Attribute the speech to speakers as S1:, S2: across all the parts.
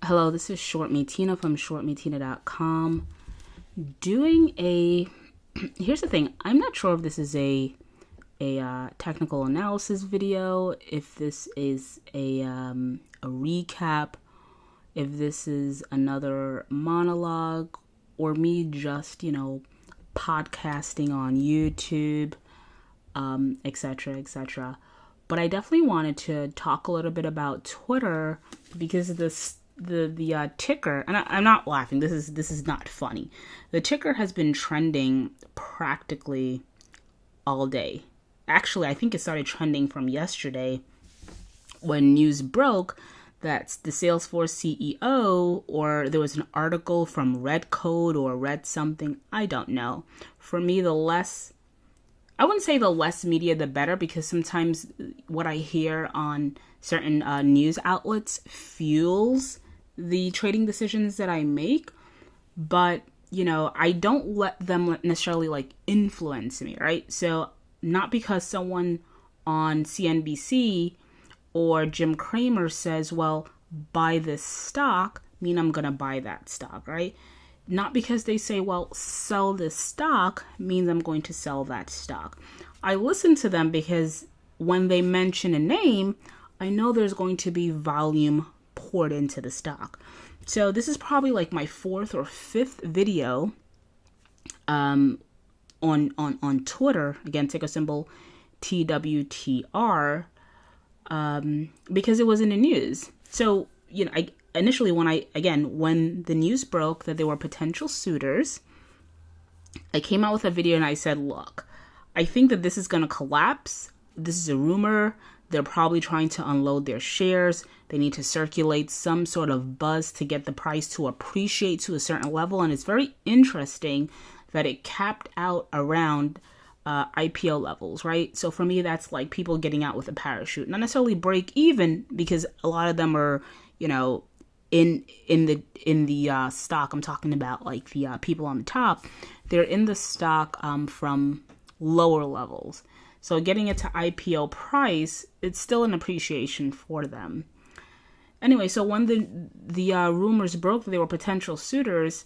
S1: Hello, this is Short Me Tina from shortmetina.com. Here's the thing. I'm not sure if this is a technical analysis video, if this is a recap, if this is another monologue, or me just, podcasting on YouTube, etc., etc. But I definitely wanted to talk a little bit about Twitter because the ticker, and I'm not laughing. This is not funny. The ticker has been trending practically all day. Actually, I think it started trending from yesterday when news broke that the Salesforce CEO, or there was an article from Red Code or Red something, I don't know. For me, I wouldn't say the less media, the better, because sometimes what I hear on certain news outlets fuels the trading decisions that I make. But, I don't let them necessarily influence me, right? So not because someone on CNBC or Jim Cramer says, well, buy this stock, mean I'm going to buy that stock, right? Not because they say, well, sell this stock means I'm going to sell that stock. I listen to them because when they mention a name, I know there's going to be volume poured into the stock. So this is probably my fourth or fifth video on Twitter. Again, ticker symbol TWTR, because it was in the news. So, initially when the news broke that there were potential suitors, I came out with a video and I said, look, I think that this is going to collapse. This is a rumor. They're probably trying to unload their shares. They need to circulate some sort of buzz to get the price to appreciate to a certain level. And it's very interesting that it capped out around IPO levels, right? So for me, that's like people getting out with a parachute. Not necessarily break even, because a lot of them are, in the stock. I'm talking about the people on the top. They're in the stock from lower levels. So getting it to IPO price, it's still an appreciation for them. Anyway, so when the rumors broke that they were potential suitors,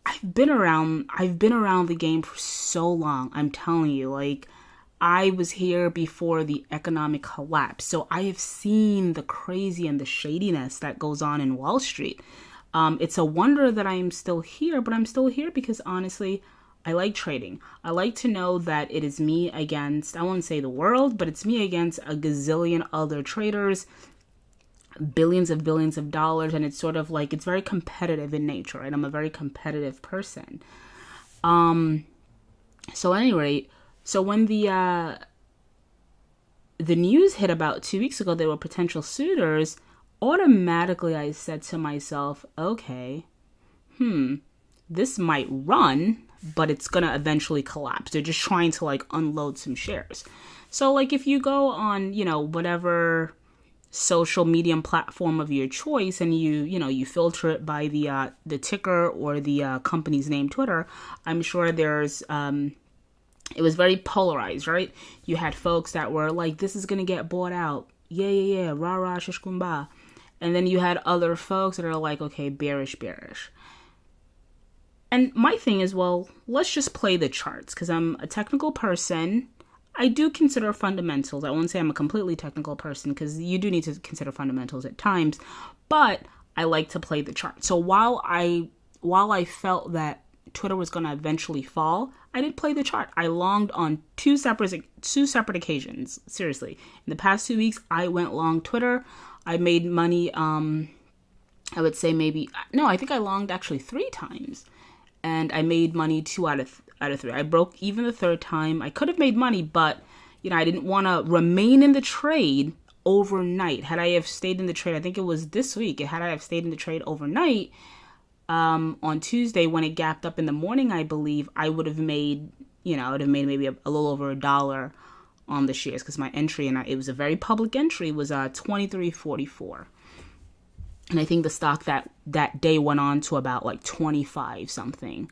S1: I've been around the game for so long. I'm telling you, I was here before the economic collapse. So I have seen the crazy and the shadiness that goes on in Wall Street. It's a wonder that I'm still here, but I'm still here because honestly, I like trading. I like to know that it is me against, I won't say the world, but it's me against a gazillion other traders, billions of dollars. And it's sort of it's very competitive in nature, right? I'm a very competitive person. So at any rate, so when the news hit about 2 weeks ago, there were potential suitors, automatically I said to myself, okay, this might run, but it's going to eventually collapse. They're just trying to unload some shares. So if you go on, whatever social media platform of your choice and you filter it by the ticker or the company's name, Twitter, I'm sure there's, it was very polarized, right? You had folks that were this is going to get bought out. Yeah, rah, rah, shishkumba. And then you had other folks that are okay, bearish. And my thing is, well, let's just play the charts, because I'm a technical person. I do consider fundamentals. I won't say I'm a completely technical person, because you do need to consider fundamentals at times, but I like to play the chart. So while I felt that Twitter was going to eventually fall, I did play the chart. I longed on two separate occasions. Seriously, in the past 2 weeks, I went long Twitter. I made money. I would say I think I longed actually 3 times. And I made money 2 out of 3. I broke even the third time. I could have made money, but I didn't want to remain in the trade overnight. Had I have stayed in the trade, I think it was this week. Had I have stayed in the trade overnight, on Tuesday when it gapped up in the morning, I believe I would have made, maybe a little over $1 on the shares, because my entry, and it was a very public entry, was $23.44. And I think the stock that day went on to about 25 something.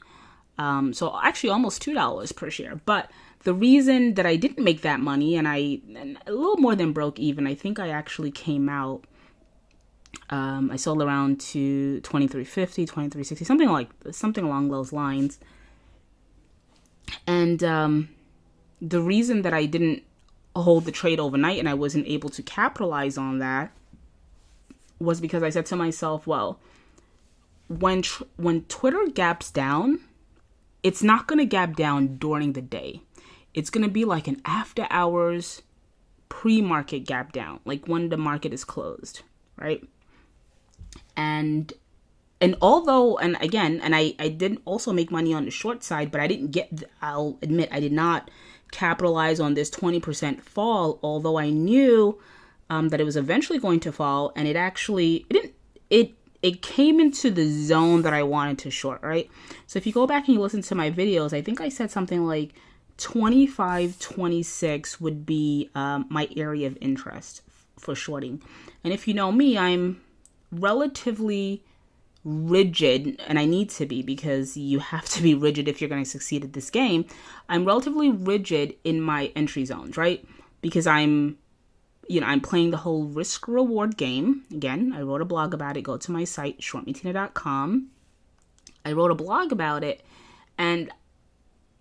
S1: So actually almost $2 per share. But the reason that I didn't make that money, and a little more than broke even, I think I actually came out I sold around to 2350, 2360, something along those lines. And the reason that I didn't hold the trade overnight and I wasn't able to capitalize on that was because I said to myself, well, when Twitter gaps down, it's not going to gap down during the day. It's going to be like an after hours pre-market gap down, like when the market is closed, right? And although, and again, and I did also make money on the short side, but I'll admit, I did not capitalize on this 20% fall, although I knew that it was eventually going to fall, and it came into the zone that I wanted to short, right? So if you go back and you listen to my videos, I think I said something like 25, 26 would be my area of interest for shorting. And if you know me, I'm relatively rigid, and I need to be, because you have to be rigid if you're going to succeed at this game. I'm relatively rigid in my entry zones, right? Because I'm playing the whole risk reward game. Again, I wrote a blog about it. Go to my site, shortmetina.com. I wrote a blog about it, and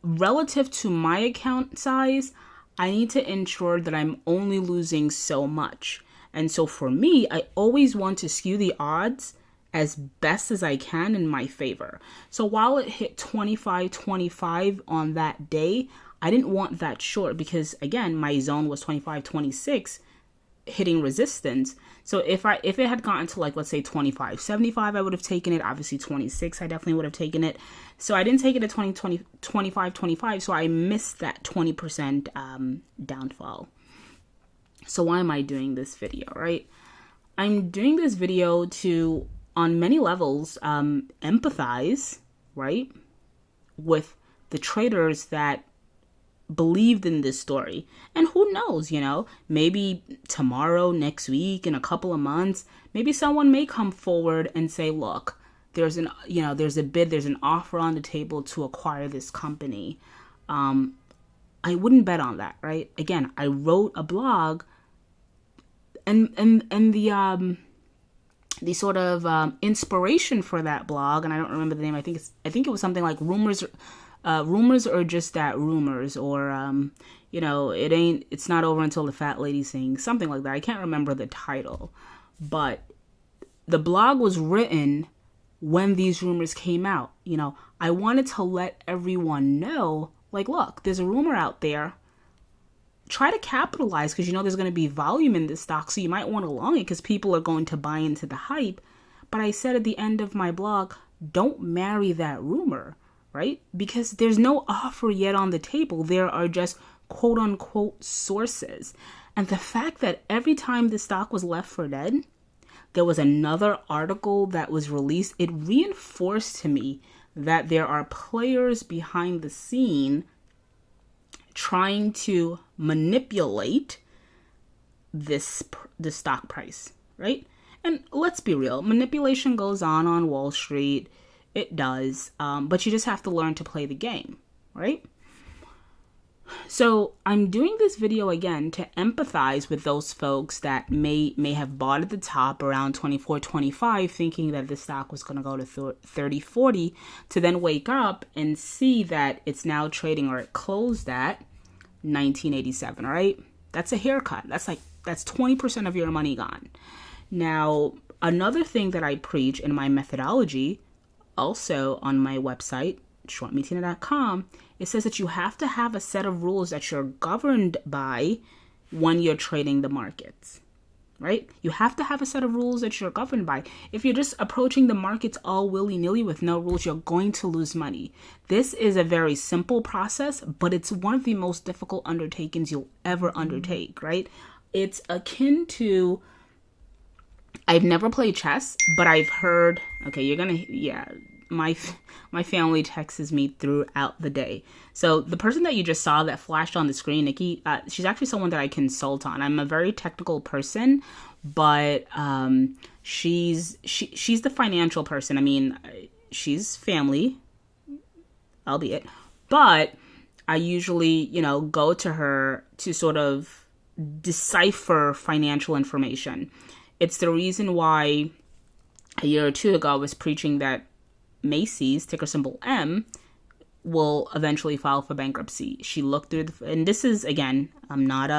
S1: relative to my account size, I need to ensure that I'm only losing so much. And so for me, I always want to skew the odds as best as I can in my favor. So while it hit 25.25 on that day, I didn't want that short because, again, my zone was 25.26 hitting resistance. So if it had gotten to, like, let's say 25.75, I would have taken it. Obviously 26, I definitely would have taken it. So I didn't take it at 25.25, so I missed that 20% downfall. So why am I doing this video, right? I'm doing this video to, on many levels, empathize, right, with the traders that believed in this story. And who knows, maybe tomorrow, next week, in a couple of months, maybe someone may come forward and say, look, there's a bid, there's an offer on the table to acquire this company. I wouldn't bet on that, right? Again, I wrote a blog, and the sort of inspiration for that blog, and I don't remember the name. I think it was something like rumors are just that, rumors, or it's not over until the fat lady sings, something like that. I can't remember the title, but the blog was written when these rumors came out. I wanted to let everyone know, like, look, there's a rumor out there. Try to capitalize, because there's going to be volume in this stock, so you might want to long it because people are going to buy into the hype. But I said at the end of my blog, don't marry that rumor, right? Because there's no offer yet on the table. There are just quote unquote sources. And the fact that every time the stock was left for dead, there was another article that was released, it reinforced to me that there are players behind the scene trying to manipulate the stock price, right? And let's be real, manipulation goes on Wall Street. It does, but you just have to learn to play the game, right? So I'm doing this video again to empathize with those folks that may have bought at the top around 24.25, thinking that the stock was going to go to 30.40, to then wake up and see that it's now trading, or it closed at 19.87, right? That's a haircut. That's 20% of your money gone. Now, another thing that I preach in my methodology, also on my website, shortmetina.com, it says that you have to have a set of rules that you're governed by when you're trading the markets, right? You have to have a set of rules that you're governed by. If you're just approaching the markets all willy-nilly with no rules, you're going to lose money. This is a very simple process, but it's one of the most difficult undertakings you'll ever undertake, right? It's akin to, I've never played chess, but I've heard, my family texts me throughout the day. So the person that you just saw that flashed on the screen, Nikki, she's actually someone that I consult on. I'm a very technical person, but she's the financial person. I mean, she's family, albeit, but I usually, go to her to sort of decipher financial information. It's the reason why a year or two ago I was preaching that Macy's, ticker symbol M, will eventually file for bankruptcy. She looked through and this is, again, I'm not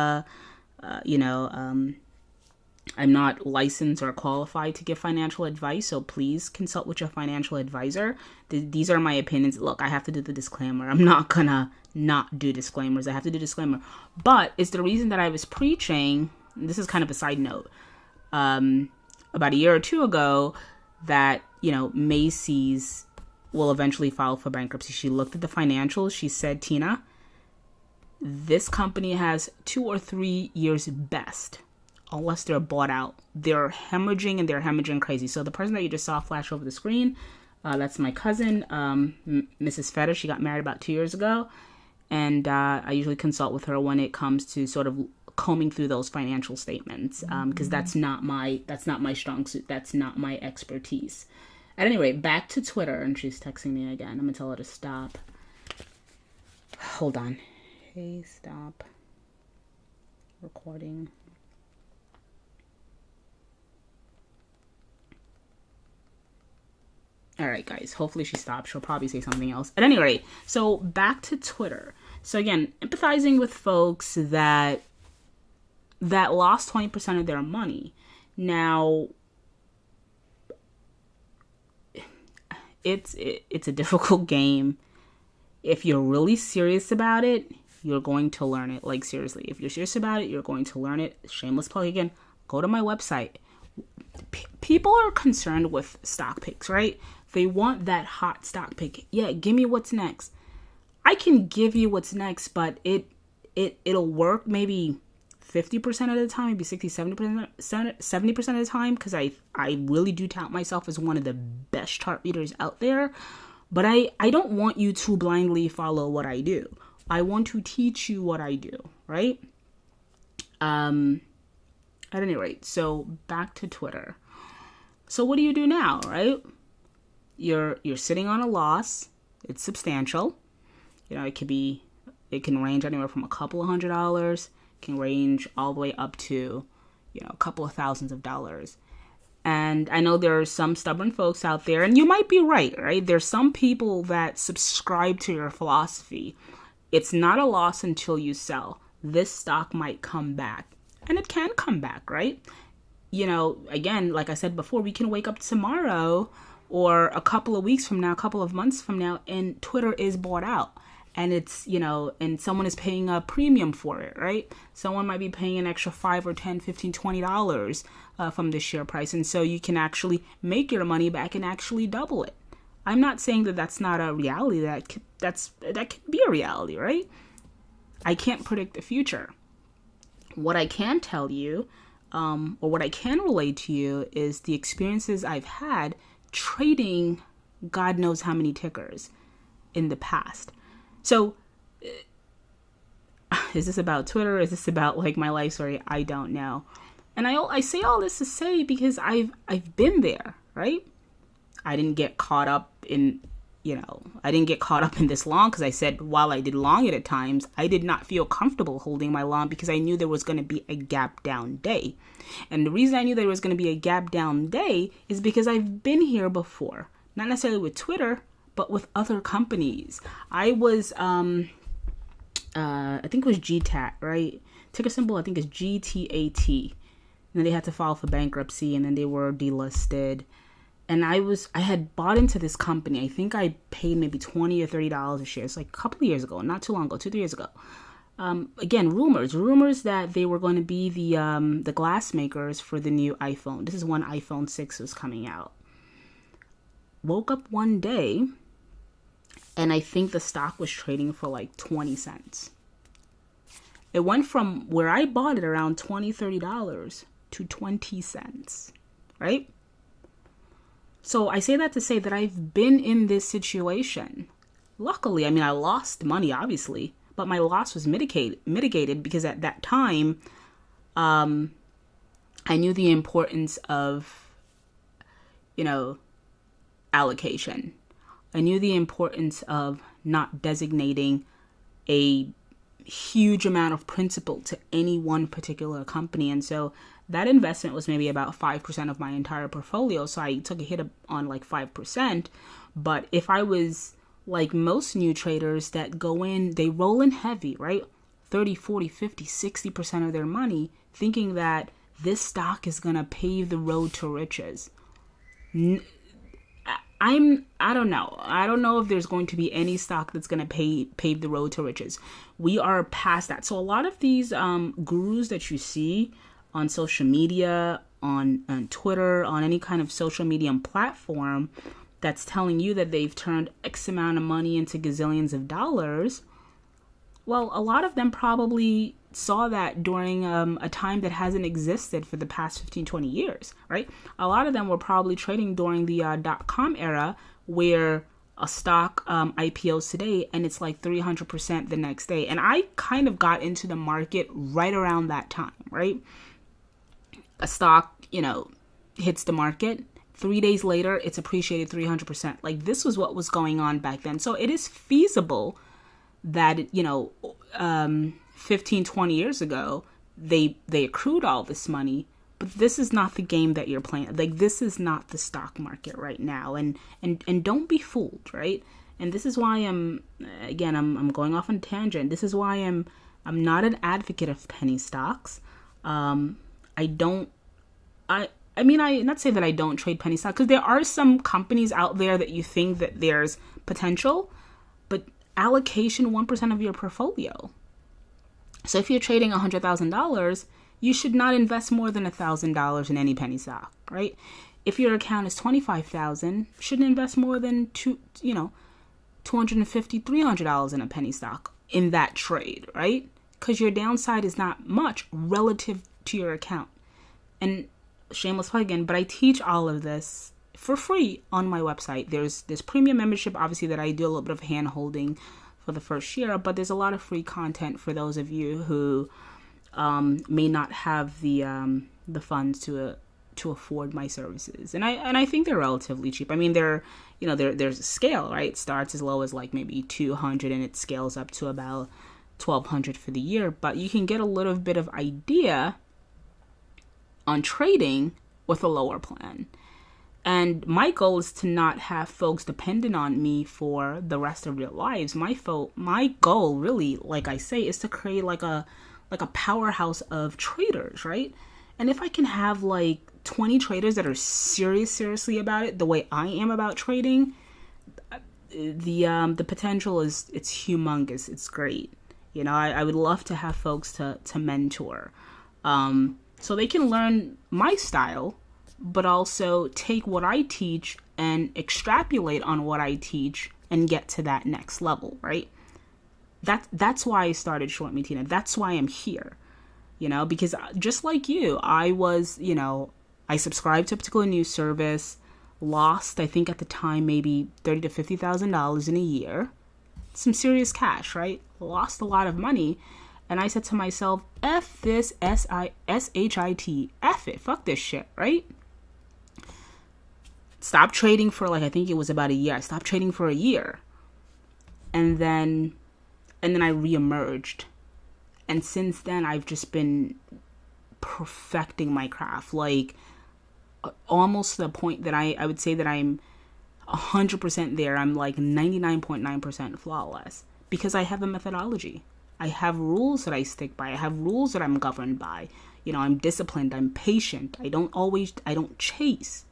S1: I'm not licensed or qualified to give financial advice, so please consult with your financial advisor. These are my opinions. Look, I have to do the disclaimer. I'm not gonna not do disclaimers. I have to do disclaimer. But it's the reason that I was preaching, this is kind of a side note, about a year or two ago, that, Macy's will eventually file for bankruptcy. She looked at the financials. She said, Tina, this company has 2 or 3 years best, unless they're bought out. They're hemorrhaging and they're hemorrhaging crazy. So the person that you just saw flash over the screen, that's my cousin, Mrs. Fetter. She got married about 2 years ago. And I usually consult with her when it comes to sort of combing through those financial statements, because that's not my strong suit. That's not my expertise. At any rate, back to Twitter, and she's texting me again. I'm gonna tell her to stop. Hold on. Hey, stop recording. All right, guys, hopefully she stops. She'll probably say something else. At any rate, so back to Twitter. So again, empathizing with folks that lost 20% of their money. Now, it's a difficult game. If you're really serious about it, you're going to learn it. Like, seriously, if you're serious about it, you're going to learn it. Shameless plug again. Go to my website. People are concerned with stock picks, right? They want that hot stock pick. Yeah, give me what's next. I can give you what's next, but it'll work maybe 50% of the time, maybe 60, 70% of the time, because I really do tout myself as one of the best chart readers out there. But I don't want you to blindly follow what I do. I want to teach you what I do, right? At any rate, so back to Twitter. So what do you do now, right? You're sitting on a loss. It's substantial. It can range anywhere from a couple of $100, can range all the way up to, a couple of thousands of dollars. And I know there are some stubborn folks out there, and you might be right? There's some people that subscribe to your philosophy. It's not a loss until you sell. This stock might come back, and it can come back, right? Again, like I said before, we can wake up tomorrow or a couple of weeks from now, a couple of months from now, and Twitter is bought out. And it's, and someone is paying a premium for it, right? Someone might be paying an extra $5 or $10, $15, $20 from the share price. And so you can actually make your money back and actually double it. I'm not saying that that's not a reality. That can be a reality, right? I can't predict the future. What I can tell you, or what I can relate to you, is the experiences I've had trading God knows how many tickers in the past. So, is this about Twitter? Is this about my life story? I don't know. And I say all this to say because I've been there, right? I didn't get caught up in this long, because I said while I did long it at times, I did not feel comfortable holding my long because I knew there was going to be a gap down day. And the reason I knew there was going to be a gap down day is because I've been here before. Not necessarily with Twitter, but with other companies. I was, I think it was GTAT, right? Ticker symbol, I think is GTAT. And then they had to file for bankruptcy, and then they were delisted. And I had bought into this company. I think I paid maybe $20 or $30 a share. It's like a couple of years ago, not too long ago, 2-3 years ago. Again, rumors that they were going to be the glass makers for the new iPhone. This is when iPhone 6 was coming out. Woke up one day, and I think the stock was trading for like 20 cents. It went from where I bought it around $20, $30 to 20 cents, right? So I say that to say that I've been in this situation. Luckily, I lost money, obviously, but my loss was mitigated because at that time, I knew the importance of, allocation. I knew the importance of not designating a huge amount of principal to any one particular company. And so that investment was maybe about 5% of my entire portfolio. So I took a hit on like 5%. But if I was like most new traders that go in, they roll in heavy, right? 30, 40, 50, 60% of their money, thinking that this stock is going to pave the road to riches. I don't know. I don't know if there's going to be any stock that's going to pave the road to riches. We are past that. So a lot of these gurus that you see on social media, on Twitter, on any kind of social media platform that's telling you that they've turned X amount of money into gazillions of dollars, well, a lot of them probably saw that during a time that hasn't existed for the past 15, 20 years, right? A lot of them were probably trading during the .com era, where a stock IPOs today and it's like 300% the next day. And I kind of got into the market right around that time, right? A stock, hits the market. 3 days later, it's appreciated 300%. Like, this was what was going on back then. So it is feasible that, 15, 20 years ago, they accrued all this money, but this is not the game that you're playing. Like, this is not the stock market right now. And don't be fooled, right? And this is why I'm going off on a tangent. This is why I'm not an advocate of penny stocks. I'm not saying that I don't trade penny stocks, because there are some companies out there that you think that there's potential, but allocation 1% of your portfolio. So if you're trading $100,000, you should not invest more than $1,000 in any penny stock, right? If your account is $25,000, shouldn't invest more than $250, $300 in a penny stock in that trade, right? Because your downside is not much relative to your account. And shameless plug again, but I teach all of this for free on my website. There's premium membership, obviously, that I do a little bit of hand holding for the first year, but there's a lot of free content for those of you who may not have the funds to afford my services. And I think they're relatively cheap. I mean, there's a scale, right? It starts as low as like maybe $200 and it scales up to about $1,200 for the year, but you can get a little bit of idea on trading with a lower plan. And my goal is to not have folks dependent on me for the rest of their lives. My goal really, like I say, is to create like a powerhouse of traders, right? And if I can have like 20 traders that are seriously about it, the way I am about trading, the potential it's humongous. It's great. I would love to have folks to mentor, so they can learn my style, but also take what I teach and extrapolate on what I teach and get to that next level, right? That's why I started Short Me Tina. That's why I'm here, because just like you, I was, I subscribed to a particular news service, lost, I think at the time, maybe $30,000 to $50,000 in a year, some serious cash, right? Lost a lot of money. And I said to myself, F this SHIT, F it, fuck this shit, right? Stopped trading for I think it was about a year. I stopped trading for a year. And then I reemerged. And since then, I've just been perfecting my craft, almost to the point that I would say that I'm 100% there. I'm like 99.9% flawless because I have a methodology. I have rules that I stick by. I have rules that I'm governed by. I'm disciplined. I'm patient. I don't chase,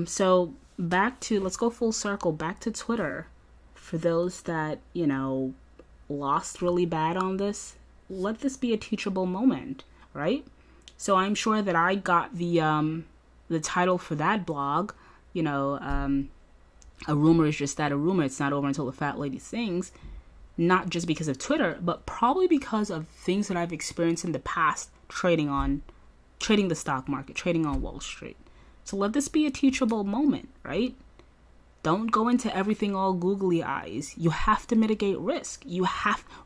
S1: So let's go full circle, back to Twitter. For those that, lost really bad on this, let this be a teachable moment, right? So I'm sure that I got the title for that blog, a rumor is just that, a rumor. It's not over until the fat lady sings. Not just because of Twitter, but probably because of things that I've experienced in the past trading the stock market, trading on Wall Street. So let this be a teachable moment, right? Don't go into everything all googly eyes. You have to mitigate risk.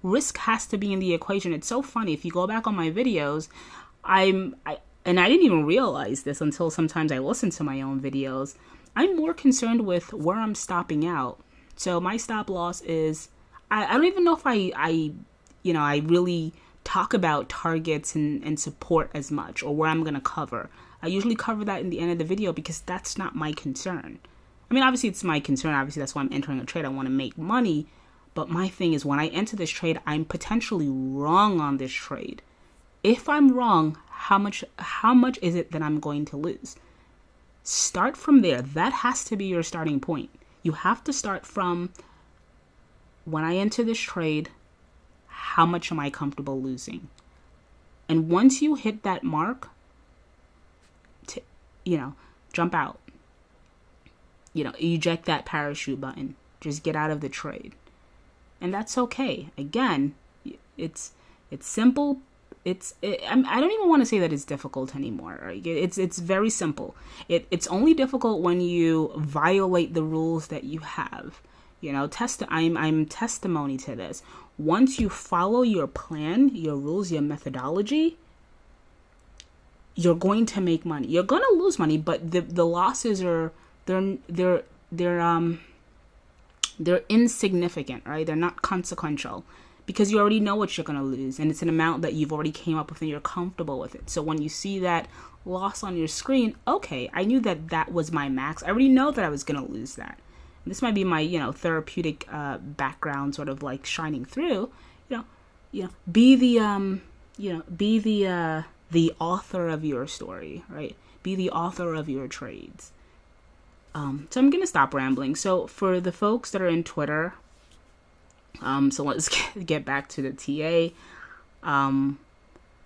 S1: Risk has to be in the equation. It's so funny. If you go back on my videos, and I didn't even realize this until sometimes I listen to my own videos. I'm more concerned with where I'm stopping out. So my stop loss is, I don't even know if I really talk about targets and support as much, or where I'm going to cover. I usually cover that in the end of the video because that's not my concern. I mean, obviously it's my concern. Obviously that's why I'm entering a trade. I want to make money. But my thing is, when I enter this trade, I'm potentially wrong on this trade. If I'm wrong, how much is it that I'm going to lose? Start from there. That has to be your starting point. You have to start from, when I enter this trade, how much am I comfortable losing? And once you hit that mark, jump out. Eject that parachute button. Just get out of the trade. And that's okay. Again, it's simple. I don't even want to say that it's difficult anymore. Right? It's very simple. It's only difficult when you violate the rules that you have. I'm testimony to this. Once you follow your plan, your rules, your methodology, you're going to make money. You're going to lose money, but the losses are they're insignificant, right? They're not consequential because you already know what you're going to lose, and it's an amount that you've already came up with and you're comfortable with it. So when you see that loss on your screen, okay, I knew that was my max. I already know that I was going to lose that. And this might be my, therapeutic background sort of like shining through. Be the author of your story, right? Be the author of your trades. So I'm going to stop rambling. So for the folks that are in Twitter, so let's get back to the TA.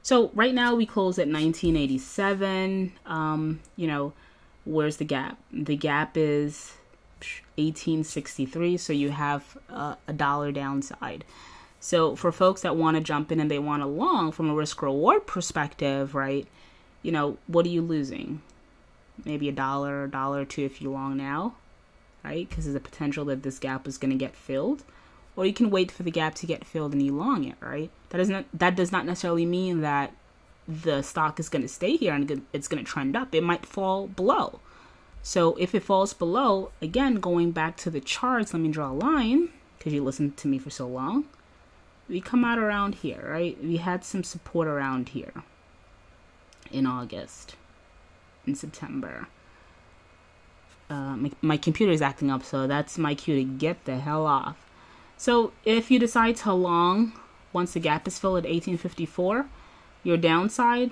S1: So right now we close at 1987. Where's the gap? The gap is 1863. So you have a dollar downside. So for folks that want to jump in and they want to long from a risk reward perspective, right? What are you losing? Maybe $1, $1.02 if you long now, right? Because there's a potential that this gap is going to get filled. Or you can wait for the gap to get filled and you long it, right? That does not necessarily mean that the stock is going to stay here and it's going to trend up. It might fall below. So if it falls below, again, going back to the charts, let me draw a line because you listened to me for so long. We come out around here, right? We had some support around here in August, in September. My computer is acting up, so that's my cue to get the hell off. So if you decide to long, once the gap is filled at 1854, your downside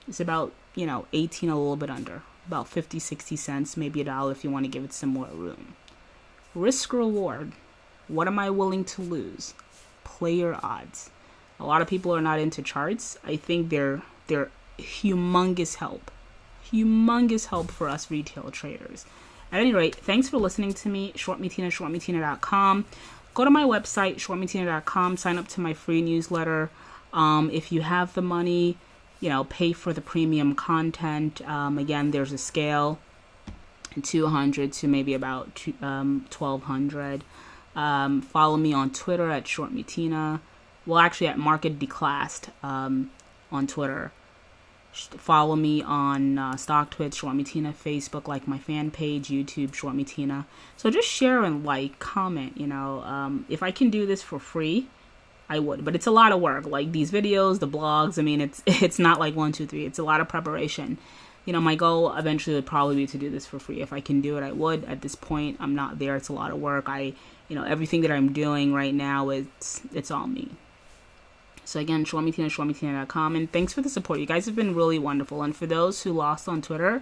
S1: is about, 18, a little bit under, about 50, 60 cents, maybe $1 if you want to give it some more room. Risk reward. What am I willing to lose? Play your odds. A lot of people are not into charts. I think they're humongous help for us retail traders. At any rate, thanks for listening to me. ShortMeTina, ShortMeTina.com. Go to my website, ShortMeTina.com. Sign up to my free newsletter. If you have the money, pay for the premium content. Again, there's a scale, 200 to maybe about 1,200. Follow me on Twitter at ShortMeTina. Well, actually at Market Declassed on Twitter. Follow me on StockTwitch, ShortMeTina, Facebook, like my fan page, YouTube, ShortMeTina. So just share and comment, if I can do this for free, I would, but it's a lot of work, like these videos, the blogs. I mean, it's not like 1, 2, 3, it's a lot of preparation. My goal eventually would probably be to do this for free. If I can do it, I would. At this point, I'm not there. It's a lot of work. Everything that I'm doing right now, it's all me. So again, ShortMeTina, ShortMeTina.com. And thanks for the support. You guys have been really wonderful. And for those who lost on Twitter,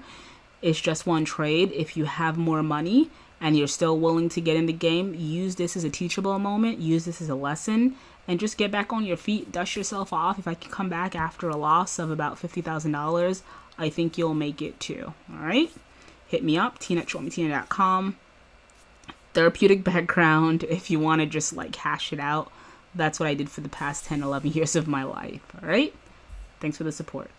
S1: it's just one trade. If you have more money and you're still willing to get in the game, use this as a teachable moment. Use this as a lesson. And just get back on your feet. Dust yourself off. If I can come back after a loss of about $50,000, I think you'll make it too. All right? Hit me up, tina@shortmetina.com. Therapeutic background. If you want to just hash it out. That's what I did for the past 10, 11 years of my life. All right? Thanks for the support.